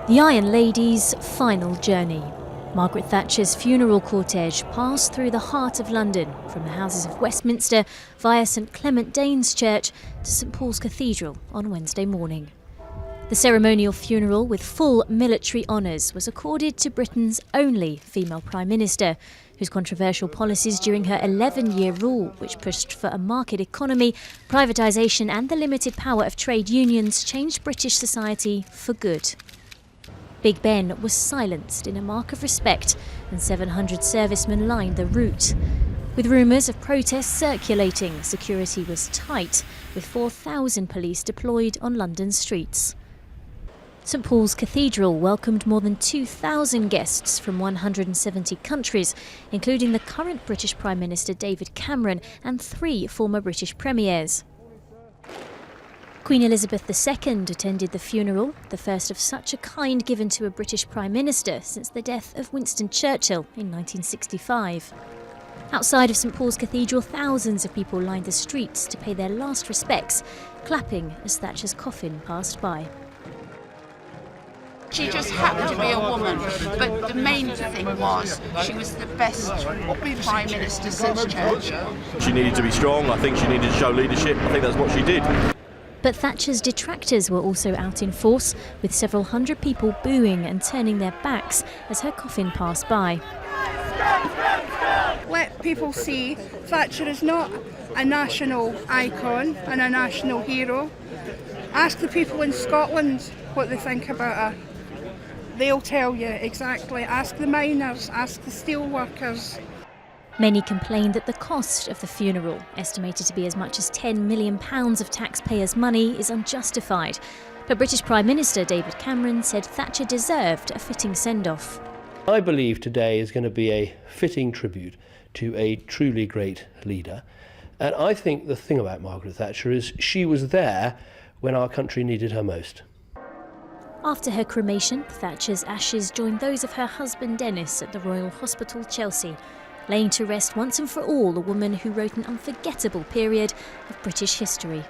The Iron Lady's final journey. Margaret Thatcher's funeral cortege passed through the heart of London, from the houses of Westminster via St Clement Danes Church to St Paul's Cathedral on Wednesday morning. The ceremonial funeral, with full military honours, was accorded to Britain's only female Prime Minister, whose controversial policies during her 11-year rule, which pushed for a market economy, privatisation and the limited power of trade unions, changed British society for good. Big Ben was silenced in a mark of respect, and 700 servicemen lined the route. With rumours of protests circulating, security was tight, with 4,000 police deployed on London's streets. St Paul's Cathedral welcomed more than 2,000 guests from 170 countries, including the current British Prime Minister David Cameron and 3 former British premiers. Queen Elizabeth II attended the funeral, the first of such a kind given to a British Prime Minister since the death of Winston Churchill in 1965. Outside of St Paul's Cathedral, thousands of people lined the streets to pay their last respects, clapping as Thatcher's coffin passed by. She just happened to be a woman, but the main thing was she was the best Prime Minister since Churchill. She needed to be strong, I think she needed to show leadership, I think that's what she did. But Thatcher's detractors were also out in force, with several hundred people booing and turning their backs as her coffin passed by. Let people see Thatcher is not a national icon and a national hero. Ask the people in Scotland what they think about her. They'll tell you exactly. Ask the miners, ask the steel workers. Many complained that the cost of the funeral, estimated to be as much as £10 million of taxpayers' money, is unjustified. But British Prime Minister David Cameron said Thatcher deserved a fitting send-off. I believe today is going to be a fitting tribute to a truly great leader. And I think the thing about Margaret Thatcher is she was there when our country needed her most. After her cremation, Thatcher's ashes joined those of her husband Dennis at the Royal Hospital, Chelsea, laying to rest once and for all a woman who wrote an unforgettable period of British history.